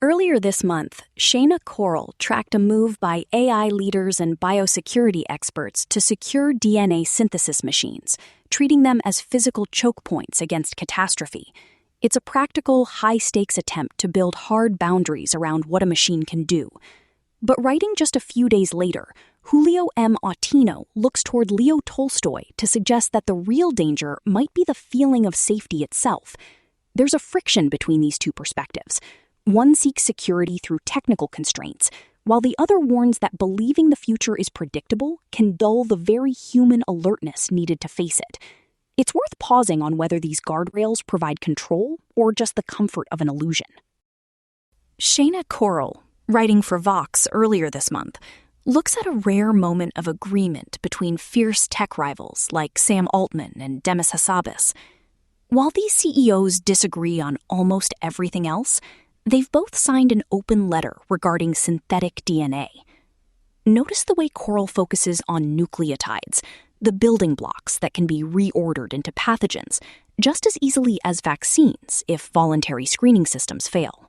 Earlier this month, Shayna Korol tracked a move by AI leaders and biosecurity experts to secure DNA synthesis machines, treating them as physical chokepoints against catastrophe. It's a practical, high-stakes attempt to build hard boundaries around what a machine can do. But writing just a few days later, Julio M. Ottino looks toward Leo Tolstoy to suggest that the real danger might be the feeling of safety itself. There's a friction between these two perspectives. One seeks security through technical constraints, while the other warns that believing the future is predictable can dull the very human alertness needed to face it. It's worth pausing on whether these guardrails provide control or just the comfort of an illusion. Shayna Korol, writing for Vox earlier this month, looks at a rare moment of agreement between fierce tech rivals like Sam Altman and Demis Hassabis. While these CEOs disagree on almost everything else, they've both signed an open letter regarding synthetic DNA. Notice the way Korol focuses on nucleotides, the building blocks that can be reordered into pathogens, just as easily as vaccines if voluntary screening systems fail.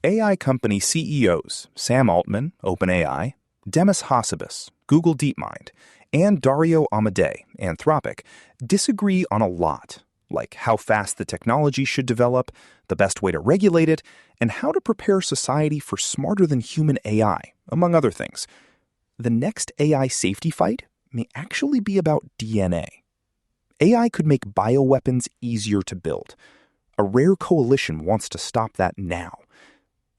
AI company CEOs Sam Altman, OpenAI, Demis Hassabis, Google DeepMind, and Dario Amodei, Anthropic, disagree on a lot, like how fast the technology should develop, the best way to regulate it, and how to prepare society for smarter-than-human AI, among other things. The next AI safety fight may actually be about DNA. AI could make bioweapons easier to build. A rare coalition wants to stop that now.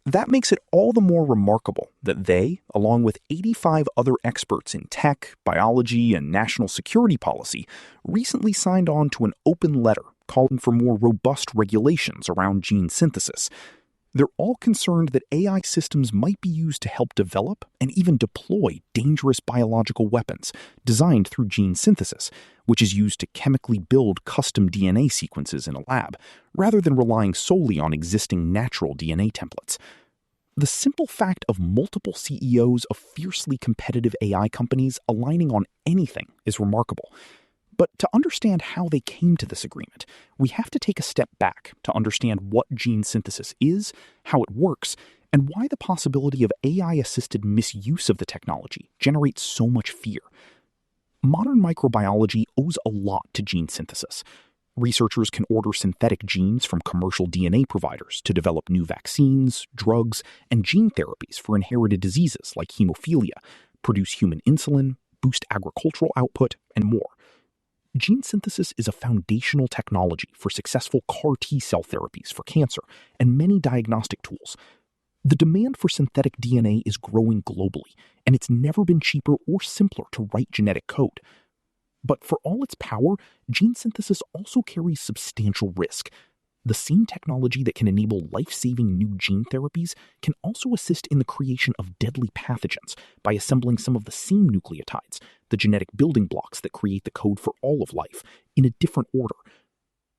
That makes it all the more remarkable that they, along with 85 other experts in tech, biology, and national security policy, recently signed on to an open letter calling for more robust regulations around gene synthesis. They're all concerned that AI systems might be used to help develop and even deploy dangerous biological weapons designed through gene synthesis, which is used to chemically build custom DNA sequences in a lab, rather than relying solely on existing natural DNA templates. The simple fact of multiple CEOs of fiercely competitive AI companies aligning on anything is remarkable. But to understand how they came to this agreement, we have to take a step back to understand what gene synthesis is, how it works, and why the possibility of AI-assisted misuse of the technology generates so much fear. Modern microbiology owes a lot to gene synthesis. Researchers can order synthetic genes from commercial DNA providers to develop new vaccines, drugs, and gene therapies for inherited diseases like hemophilia, produce human insulin, boost agricultural output, and more. Gene synthesis is a foundational technology for successful CAR T-cell therapies for cancer and many diagnostic tools. The demand for synthetic DNA is growing globally, and it's never been cheaper or simpler to write genetic code. But for all its power, gene synthesis also carries substantial risk. The same technology that can enable life-saving new gene therapies can also assist in the creation of deadly pathogens by assembling some of the same nucleotides, the genetic building blocks that create the code for all of life, in a different order.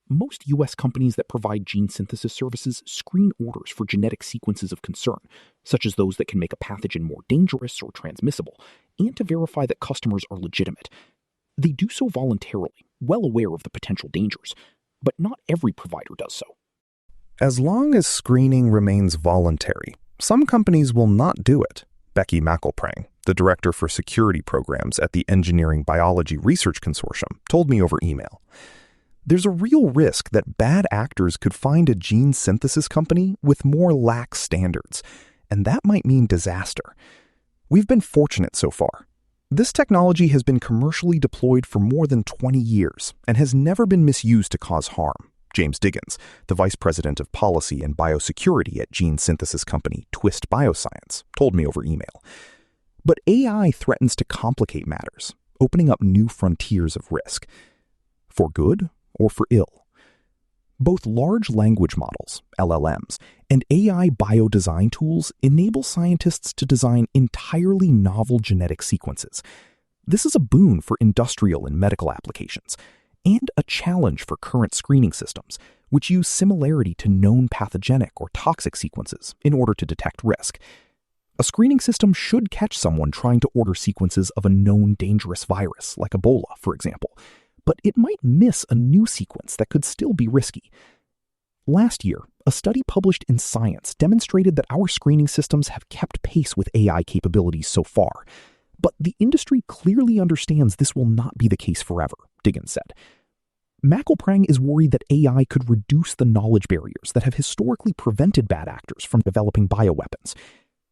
Most U.S. companies that provide gene synthesis services screen orders for genetic sequences of concern, such as those that can make a pathogen more dangerous or transmissible, and to verify that customers are legitimate. They do so voluntarily, well aware of the potential dangers, but not every provider does so. As long as screening remains voluntary, some companies will not do it. Becky McElprang, the director for security programs at the Engineering Biology Research Consortium, told me over email. There's a real risk that bad actors could find a gene synthesis company with more lax standards, and that might mean disaster. We've been fortunate so far. This technology has been commercially deployed for more than 20 years and has never been misused to cause harm. James Diggins, the vice president of policy and biosecurity at gene synthesis company Twist Bioscience, told me over email. But AI threatens to complicate matters, opening up new frontiers of risk, for good or for ill. Both large language models, LLMs, and AI biodesign tools enable scientists to design entirely novel genetic sequences. This is a boon for industrial and medical applications, and a challenge for current screening systems, which use similarity to known pathogenic or toxic sequences in order to detect risk. A screening system should catch someone trying to order sequences of a known dangerous virus, like Ebola, for example, but it might miss a new sequence that could still be risky. Last year, a study published in Science demonstrated that our screening systems have kept pace with AI capabilities so far. But the industry clearly understands this will not be the case forever, Diggins said. McElprang is worried that AI could reduce the knowledge barriers that have historically prevented bad actors from developing bioweapons.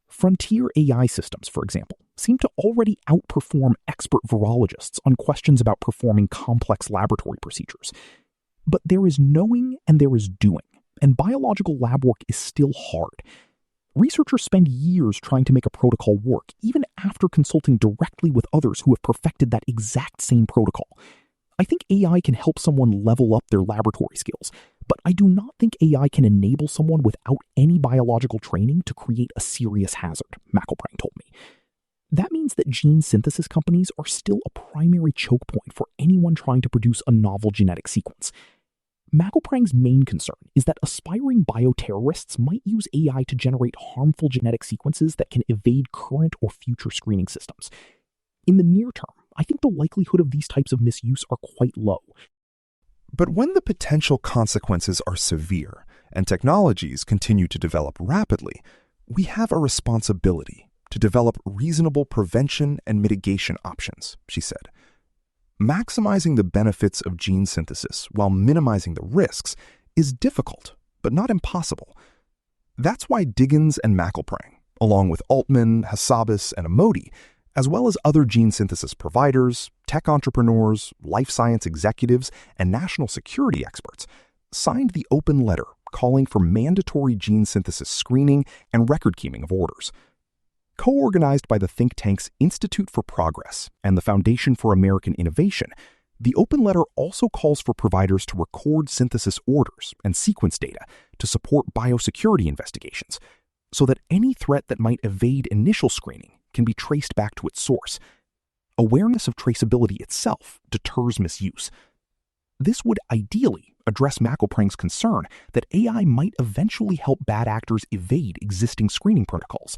Frontier AI systems, for example, seem to already outperform expert virologists on questions about performing complex laboratory procedures. But there is knowing and there is doing, and biological lab work is still hard. Researchers spend years trying to make a protocol work, even after consulting directly with others who have perfected that exact same protocol. I think AI can help someone level up their laboratory skills, but I do not think AI can enable someone without any biological training to create a serious hazard, McElprang told me. That means that gene synthesis companies are still a primary choke point for anyone trying to produce a novel genetic sequence. McElprang's main concern is that aspiring bioterrorists might use AI to generate harmful genetic sequences that can evade current or future screening systems. In the near term, I think the likelihood of these types of misuse are quite low. But when the potential consequences are severe and technologies continue to develop rapidly, we have a responsibility to develop reasonable prevention and mitigation options, she said. Maximizing the benefits of gene synthesis while minimizing the risks is difficult, but not impossible. That's why Diggins and McElprang, along with Altman, Hassabis, and Amodi, as well as other gene synthesis providers, tech entrepreneurs, life science executives, and national security experts, signed the open letter calling for mandatory gene synthesis screening and record-keeping of orders. Co-organized by the think tanks Institute for Progress and the Foundation for American Innovation, the open letter also calls for providers to record synthesis orders and sequence data to support biosecurity investigations, so that any threat that might evade initial screening can be traced back to its source. Awareness of traceability itself deters misuse. This would ideally address McElprang's concern that AI might eventually help bad actors evade existing screening protocols.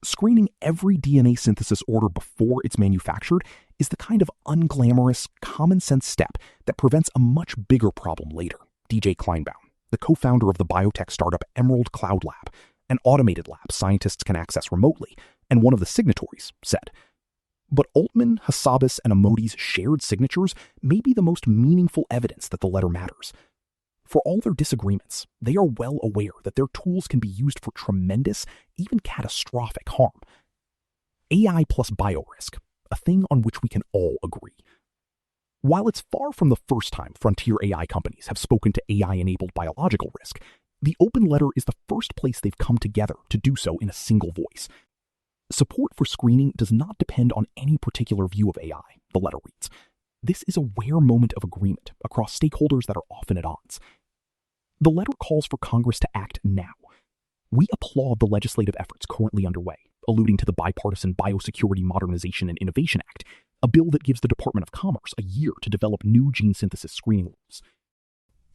Screening every DNA synthesis order before it's manufactured is the kind of unglamorous, common-sense step that prevents a much bigger problem later, DJ Kleinbaum, the co-founder of the biotech startup Emerald Cloud Lab, an automated lab scientists can access remotely, and one of the signatories, said. But Altman, Hassabis, and Amodi's shared signatures may be the most meaningful evidence that the letter matters. For all their disagreements, they are well aware that their tools can be used for tremendous, even catastrophic harm. AI plus biorisk, a thing on which we can all agree. While it's far from the first time frontier AI companies have spoken to AI-enabled biological risk, the open letter is the first place they've come together to do so in a single voice. Support for screening does not depend on any particular view of AI, the letter reads. This is a rare moment of agreement across stakeholders that are often at odds. The letter calls for Congress to act now. We applaud the legislative efforts currently underway, alluding to the Bipartisan Biosecurity Modernization and Innovation Act, a bill that gives the Department of Commerce a year to develop new gene synthesis screening rules.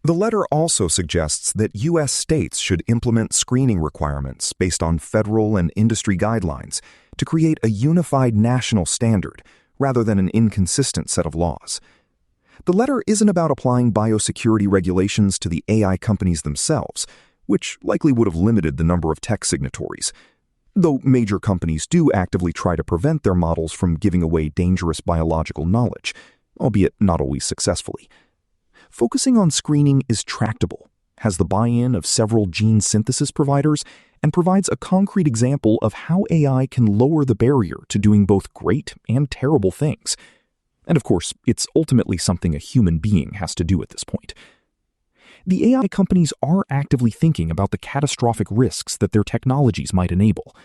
The letter also suggests that U.S. states should implement screening requirements based on federal and industry guidelines to create a unified national standard rather than an inconsistent set of laws. The letter isn't about applying biosecurity regulations to the AI companies themselves, which likely would have limited the number of tech signatories, though major companies do actively try to prevent their models from giving away dangerous biological knowledge, albeit not always successfully. Focusing on screening is tractable, has the buy-in of several gene synthesis providers, and provides a concrete example of how AI can lower the barrier to doing both great and terrible things. And of course, it's ultimately something a human being has to do at this point. The AI companies are actively thinking about the catastrophic risks that their technologies might enable.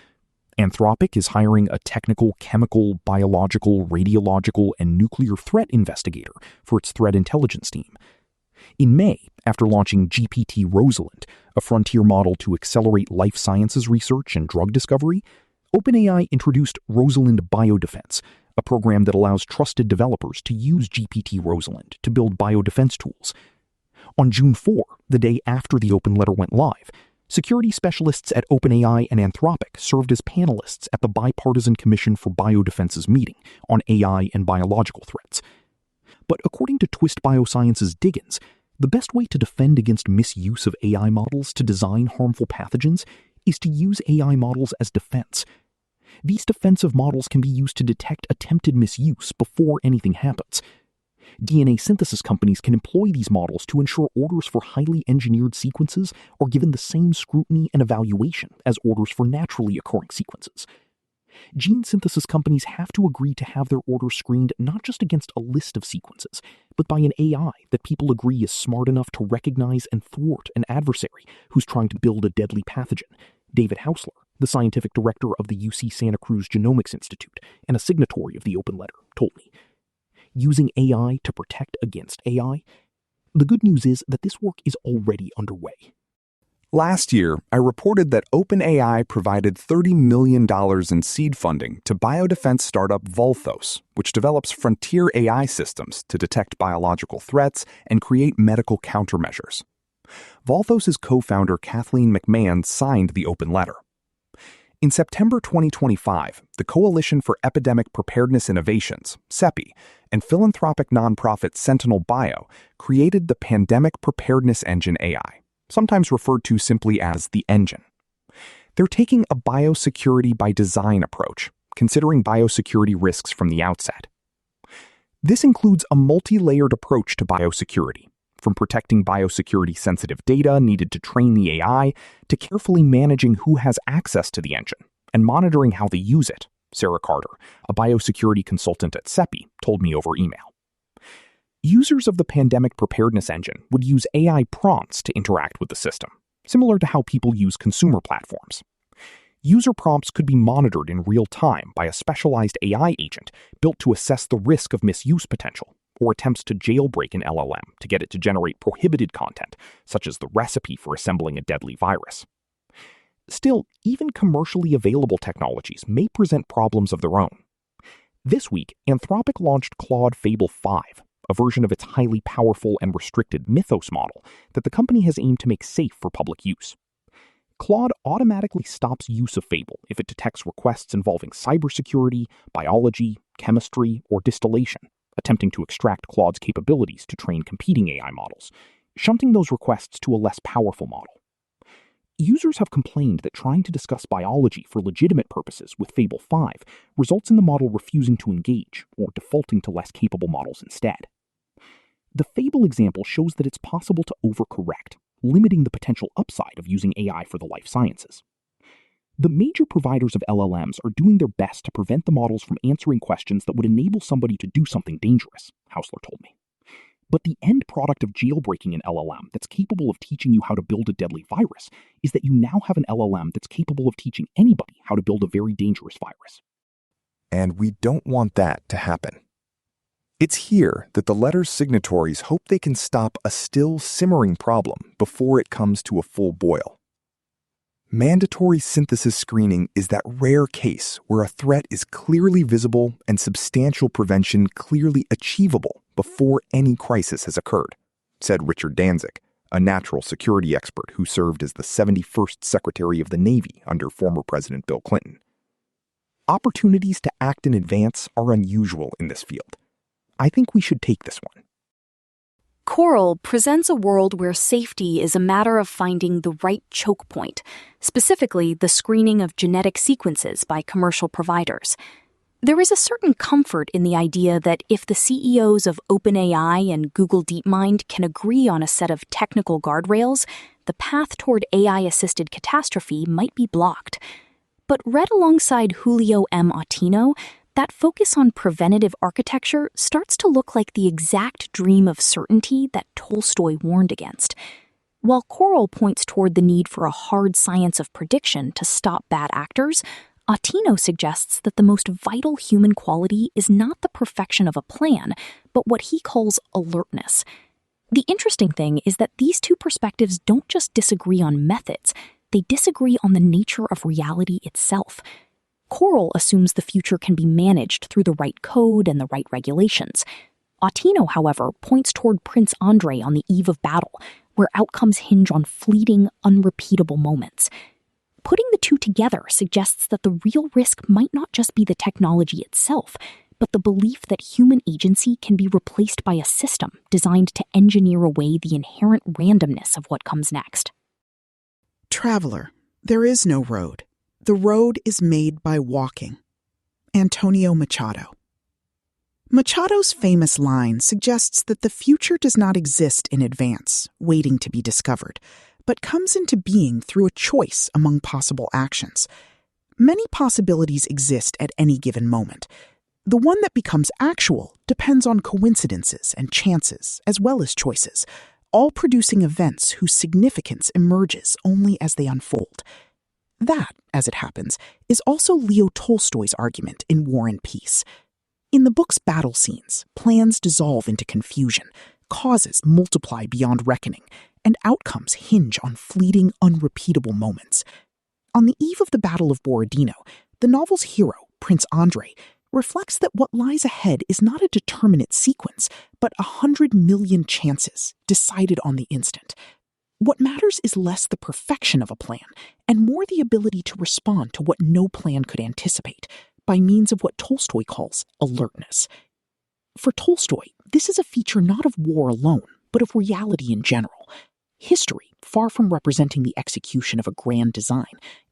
Anthropic is hiring a technical, chemical, biological, radiological, and nuclear threat investigator for its threat intelligence team. In May, after launching GPT-Rosalind, a frontier model to accelerate life sciences research and drug discovery, OpenAI introduced Rosalind Biodefense, a program that allows trusted developers to use GPT-Rosalind to build biodefense tools. On June 4, the day after the open letter went live, security specialists at OpenAI and Anthropic served as panelists at the Bipartisan Commission for Biodefense's meeting on AI and biological threats. But according to Twist Bioscience's Diggins, The best way to defend against misuse of AI models to design harmful pathogens is to use AI models as defense. These defensive models can be used to detect attempted misuse before anything happens. DNA synthesis companies can employ these models to ensure orders for highly engineered sequences are given the same scrutiny and evaluation as orders for naturally occurring sequences. Gene synthesis companies have to agree to have their orders screened not just against a list of sequences, but by an AI that people agree is smart enough to recognize and thwart an adversary who's trying to build a deadly pathogen. David Hausler, the scientific director of the UC Santa Cruz Genomics Institute and a signatory of the open letter, told me. Using AI to protect against AI? The good news is that this work is already underway. Last year, I reported that OpenAI provided $30 million in seed funding to biodefense startup Volthos, which develops frontier AI systems to detect biological threats and create medical countermeasures. Volthos' co-founder Kathleen McMahon signed the open letter. In September 2025, the Coalition for Epidemic Preparedness Innovations, CEPI, and philanthropic nonprofit Sentinel Bio created the Pandemic Preparedness Engine AI, sometimes referred to simply as the engine. They're taking a biosecurity by design approach, considering biosecurity risks from the outset. This includes a multi-layered approach to biosecurity, from protecting biosecurity-sensitive data needed to train the AI to carefully managing who has access to the engine and monitoring how they use it, Sarah Carter, a biosecurity consultant at CEPI, told me over email. Users of the Pandemic Preparedness Engine would use AI prompts to interact with the system, similar to how people use consumer platforms. User prompts could be monitored in real time by a specialized AI agent built to assess the risk of misuse potential, or attempts to jailbreak an LLM to get it to generate prohibited content, such as the recipe for assembling a deadly virus. Still, even commercially available technologies may present problems of their own. This week, Anthropic launched Claude Fable 5, a version of its highly powerful and restricted Mythos model that the company has aimed to make safe for public use. Claude automatically stops use of Fable if it detects requests involving cybersecurity, biology, chemistry, or distillation, attempting to extract Claude's capabilities to train competing AI models, shunting those requests to a less powerful model. Users have complained that trying to discuss biology for legitimate purposes with Fable 5 results in the model refusing to engage or defaulting to less capable models instead. The Fable example shows that it's possible to overcorrect, limiting the potential upside of using AI for the life sciences. The major providers of LLMs are doing their best to prevent the models from answering questions that would enable somebody to do something dangerous, Hausler told me. But the end product of jailbreaking an LLM that's capable of teaching you how to build a deadly virus is that you now have an LLM that's capable of teaching anybody how to build a very dangerous virus. And we don't want that to happen. It's here that the letter's signatories hope they can stop a still simmering problem before it comes to a full boil. Mandatory synthesis screening is that rare case where a threat is clearly visible and substantial prevention clearly achievable before any crisis has occurred, said Richard Danzig, a national security expert who served as the 71st Secretary of the Navy under former President Bill Clinton. Opportunities to act in advance are unusual in this field. I think we should take this one. Korol presents a world where safety is a matter of finding the right choke point, specifically the screening of genetic sequences by commercial providers. There is a certain comfort in the idea that if the CEOs of OpenAI and Google DeepMind can agree on a set of technical guardrails, the path toward AI-assisted catastrophe might be blocked. But read alongside Julio M. Ottino, that focus on preventative architecture starts to look like the exact dream of certainty that Tolstoy warned against. While Korol points toward the need for a hard science of prediction to stop bad actors, Ottino suggests that the most vital human quality is not the perfection of a plan, but what he calls alertness. The interesting thing is that these two perspectives don't just disagree on methods, they disagree on the nature of reality itself. Korol assumes the future can be managed through the right code and the right regulations. Ottino, however, points toward Prince Andrei on the eve of battle, where outcomes hinge on fleeting, unrepeatable moments. Putting the two together suggests that the real risk might not just be the technology itself, but the belief that human agency can be replaced by a system designed to engineer away the inherent randomness of what comes next. Traveler, there is no road. The road is made by walking. Antonio Machado. Machado's famous line suggests that the future does not exist in advance, waiting to be discovered, but comes into being through a choice among possible actions. Many possibilities exist at any given moment. The one that becomes actual depends on coincidences and chances, as well as choices, all producing events whose significance emerges only as they unfold. That, as it happens, is also Leo Tolstoy's argument in War and Peace. In the book's battle scenes, plans dissolve into confusion, causes multiply beyond reckoning, and outcomes hinge on fleeting, unrepeatable moments. On the eve of the Battle of Borodino, the novel's hero, Prince Andrei, reflects that what lies ahead is not a determinate sequence, but 100 million chances decided on the instant. What matters is less the perfection of a plan and more the ability to respond to what no plan could anticipate by means of what Tolstoy calls alertness. For Tolstoy, this is a feature not of war alone, but of reality in general. History, far from representing the execution of a grand design,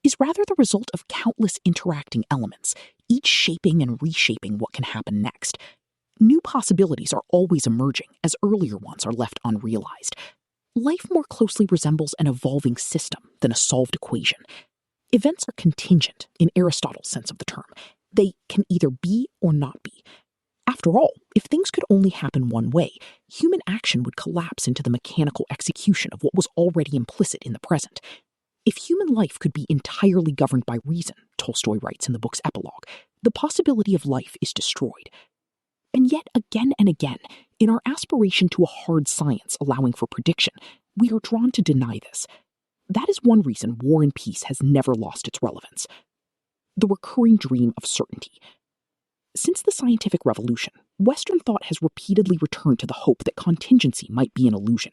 is rather the result of countless interacting elements, each shaping and reshaping what can happen next. New possibilities are always emerging as earlier ones are left unrealized. Life more closely resembles an evolving system than a solved equation. Events are contingent in Aristotle's sense of the term. They can either be or not be. After all, if things could only happen one way, human action would collapse into the mechanical execution of what was already implicit in the present. If human life could be entirely governed by reason, Tolstoy writes in the book's epilogue, the possibility of life is destroyed. And yet, again and again, in our aspiration to a hard science allowing for prediction, we are drawn to deny this. That is one reason War and Peace has never lost its relevance. The recurring dream of certainty. Since the scientific revolution, Western thought has repeatedly returned to the hope that contingency might be an illusion.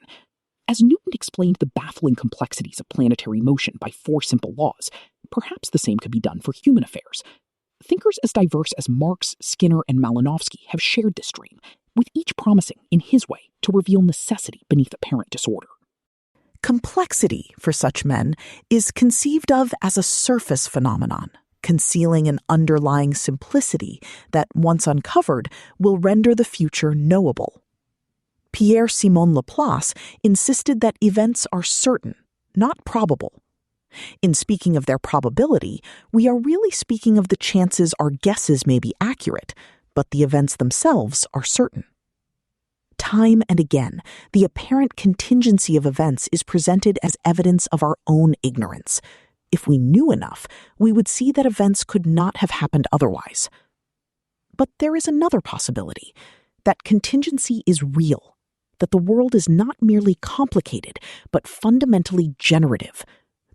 As Newton explained the baffling complexities of planetary motion by 4 simple laws, perhaps the same could be done for human affairs. Thinkers as diverse as Marx, Skinner, and Malinowski have shared this dream, with each promising, in his way, to reveal necessity beneath apparent disorder. Complexity, for such men, is conceived of as a surface phenomenon, concealing an underlying simplicity that, once uncovered, will render the future knowable. Pierre-Simon Laplace insisted that events are certain, not probable. In speaking of their probability, we are really speaking of the chances our guesses may be accurate, but the events themselves are certain. Time and again, the apparent contingency of events is presented as evidence of our own ignorance. If we knew enough, we would see that events could not have happened otherwise. But there is another possibility, that contingency is real, that the world is not merely complicated, but fundamentally generative,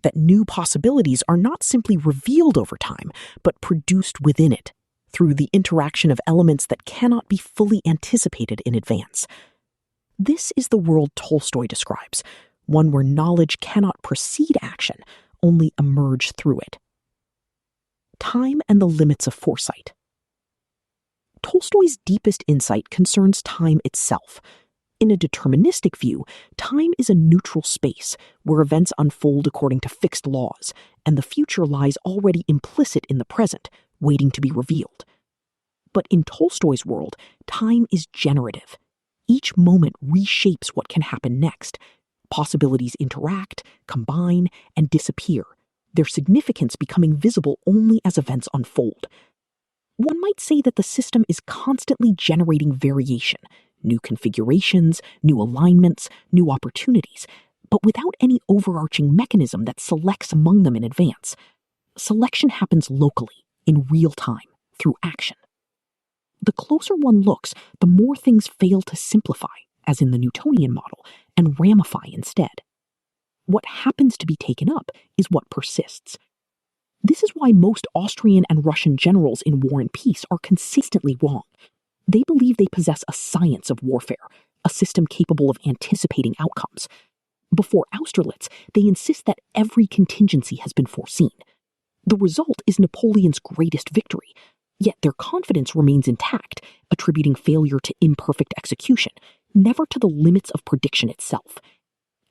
that new possibilities are not simply revealed over time, but produced within it, through the interaction of elements that cannot be fully anticipated in advance. This is the world Tolstoy describes, one where knowledge cannot precede action, only emerge through it. Time and the limits of foresight. Tolstoy's deepest insight concerns time itself. In a deterministic view, time is a neutral space where events unfold according to fixed laws, and the future lies already implicit in the present, waiting to be revealed. But in Tolstoy's world, time is generative. Each moment reshapes what can happen next. Possibilities interact, combine, and disappear, their significance becoming visible only as events unfold. One might say that the system is constantly generating variation, new configurations, new alignments, new opportunities, but without any overarching mechanism that selects among them in advance. Selection happens locally, in real time, through action. The closer one looks, the more things fail to simplify, as in the Newtonian model, and ramify instead. What happens to be taken up is what persists. This is why most Austrian and Russian generals in War and Peace are consistently wrong. They believe they possess a science of warfare, a system capable of anticipating outcomes. Before Austerlitz, they insist that every contingency has been foreseen. The result is Napoleon's greatest victory, Yet their confidence remains intact, attributing failure to imperfect execution, never to the limits of prediction itself.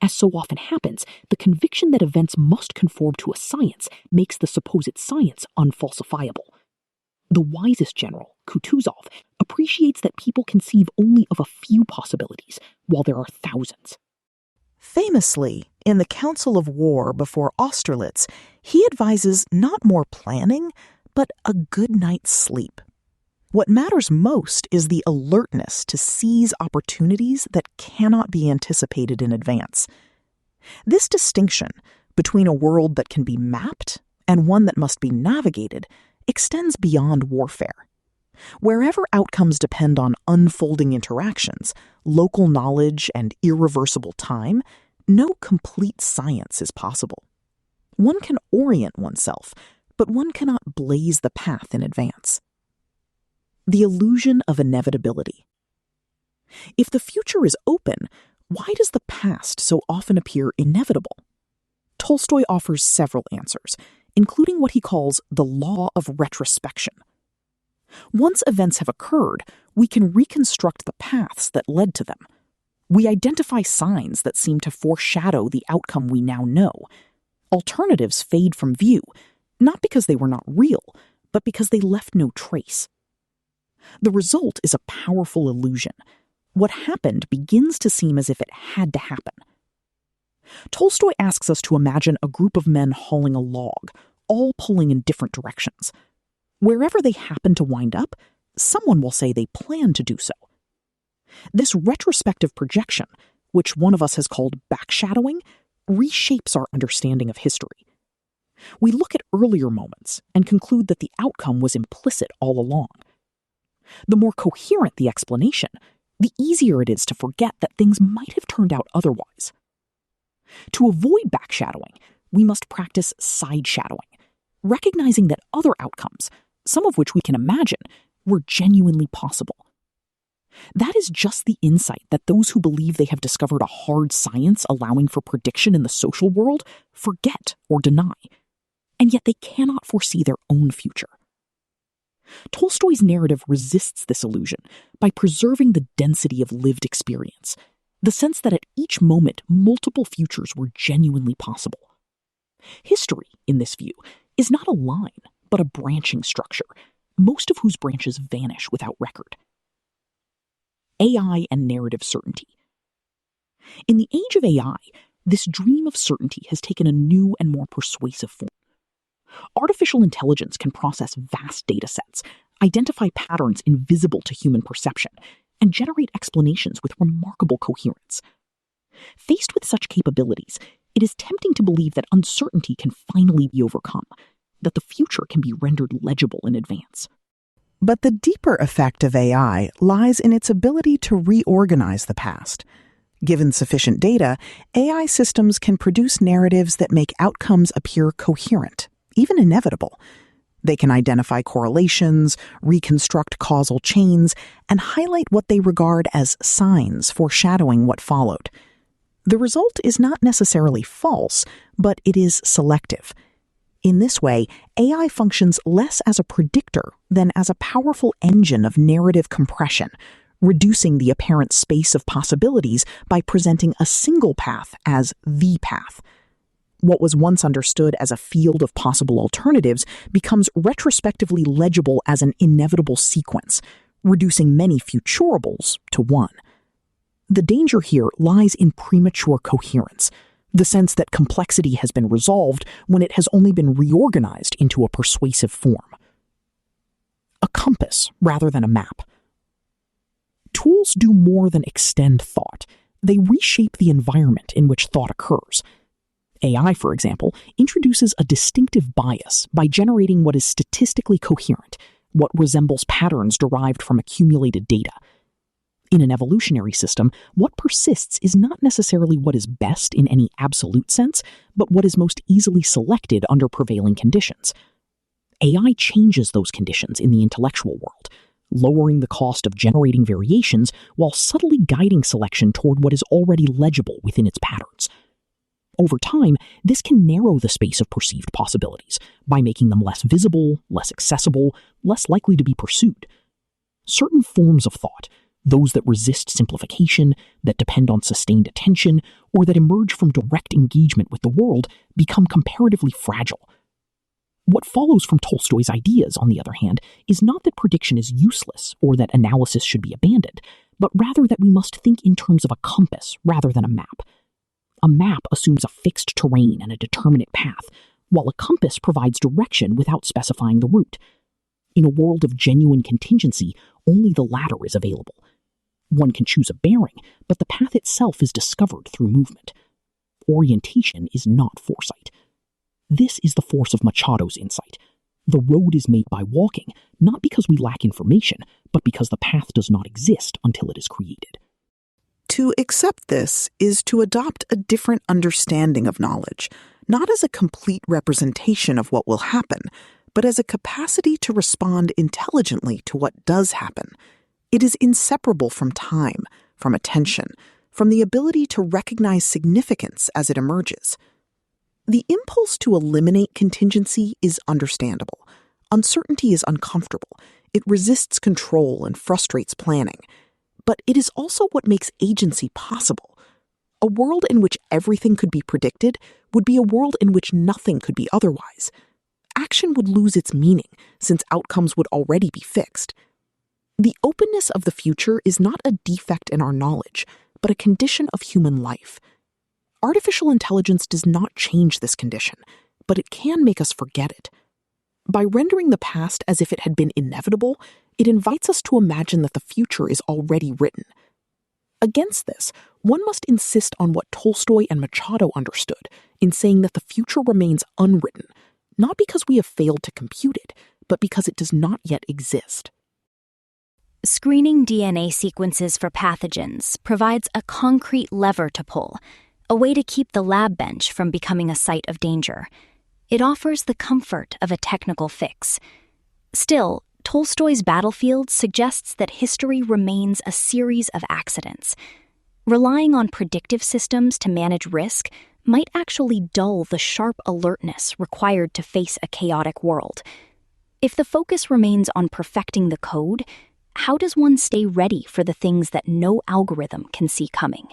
As so often happens, the conviction that events must conform to a science makes the supposed science unfalsifiable. The wisest general, Kutuzov, appreciates that people conceive only of a few possibilities, while there are thousands. Famously, in the Council of War before Austerlitz, he advises not more planning, but a good night's sleep. What matters most is the alertness to seize opportunities that cannot be anticipated in advance. This distinction between a world that can be mapped and one that must be navigated extends beyond warfare. Wherever outcomes depend on unfolding interactions, local knowledge, and irreversible time, no complete science is possible. One can orient oneself, but one cannot blaze the path in advance. The illusion of inevitability. If the future is open, why does the past so often appear inevitable? Tolstoy offers several answers, including what he calls the law of retrospection. Once events have occurred, we can reconstruct the paths that led to them. We identify signs that seem to foreshadow the outcome we now know. Alternatives fade from view, not because they were not real, but because they left no trace. The result is a powerful illusion. What happened begins to seem as if it had to happen. Tolstoy asks us to imagine a group of men hauling a log, all pulling in different directions. Wherever they happen to wind up, someone will say they plan to do so. This retrospective projection, which one of us has called backshadowing, reshapes our understanding of history. We look at earlier moments and conclude that the outcome was implicit all along. The more coherent the explanation, the easier it is to forget that things might have turned out otherwise. To avoid backshadowing, we must practice side-shadowing, recognizing that other outcomes, some of which we can imagine, were genuinely possible. That is just the insight that those who believe they have discovered a hard science allowing for prediction in the social world forget or deny, and yet they cannot foresee their own future. Tolstoy's narrative resists this illusion by preserving the density of lived experience, the sense that at each moment multiple futures were genuinely possible. History, in this view, is not a line, but a branching structure, most of whose branches vanish without record. AI and narrative certainty. In the age of AI, this dream of certainty has taken a new and more persuasive form. Artificial intelligence can process vast data sets, identify patterns invisible to human perception, and generate explanations with remarkable coherence. Faced with such capabilities, it is tempting to believe that uncertainty can finally be overcome, that the future can be rendered legible in advance. But the deeper effect of AI lies in its ability to reorganize the past. Given sufficient data, AI systems can produce narratives that make outcomes appear coherent, even inevitable. They can identify correlations, reconstruct causal chains, and highlight what they regard as signs foreshadowing what followed. The result is not necessarily false, but it is selective. In this way, AI functions less as a predictor than as a powerful engine of narrative compression, reducing the apparent space of possibilities by presenting a single path as the path. What was once understood as a field of possible alternatives becomes retrospectively legible as an inevitable sequence, reducing many futurables to one. The danger here lies in premature coherence, the sense that complexity has been resolved when it has only been reorganized into a persuasive form. A compass rather than a map. Tools do more than extend thought. They reshape the environment in which thought occurs. AI, for example, introduces a distinctive bias by generating what is statistically coherent, what resembles patterns derived from accumulated data. In an evolutionary system, what persists is not necessarily what is best in any absolute sense, but what is most easily selected under prevailing conditions. AI changes those conditions in the intellectual world, lowering the cost of generating variations while subtly guiding selection toward what is already legible within its patterns. Over time, this can narrow the space of perceived possibilities by making them less visible, less accessible, less likely to be pursued. Certain forms of thought, those that resist simplification, that depend on sustained attention, or that emerge from direct engagement with the world, become comparatively fragile. What follows from Tolstoy's ideas, on the other hand, is not that prediction is useless or that analysis should be abandoned, but rather that we must think in terms of a compass rather than a map. A map assumes a fixed terrain and a determinate path, while a compass provides direction without specifying the route. In a world of genuine contingency, only the latter is available. One can choose a bearing, but the path itself is discovered through movement. Orientation is not foresight. This is the force of Machado's insight. The road is made by walking, not because we lack information, but because the path does not exist until it is created. To accept this is to adopt a different understanding of knowledge, not as a complete representation of what will happen, but as a capacity to respond intelligently to what does happen. It is inseparable from time, from attention, from the ability to recognize significance as it emerges. The impulse to eliminate contingency is understandable. Uncertainty is uncomfortable. It resists control and frustrates planning. But it is also what makes agency possible. A world in which everything could be predicted would be a world in which nothing could be otherwise. Action would lose its meaning, since outcomes would already be fixed. The openness of the future is not a defect in our knowledge, but a condition of human life. Artificial intelligence does not change this condition, but it can make us forget it. By rendering the past as if it had been inevitable, it invites us to imagine that the future is already written. Against this, one must insist on what Tolstoy and Machado understood in saying that the future remains unwritten, not because we have failed to compute it, but because it does not yet exist. Screening DNA sequences for pathogens provides a concrete lever to pull, a way to keep the lab bench from becoming a site of danger. It offers the comfort of a technical fix. Still, Tolstoy's battlefield suggests that history remains a series of accidents. Relying on predictive systems to manage risk might actually dull the sharp alertness required to face a chaotic world. If the focus remains on perfecting the code, how does one stay ready for the things that no algorithm can see coming?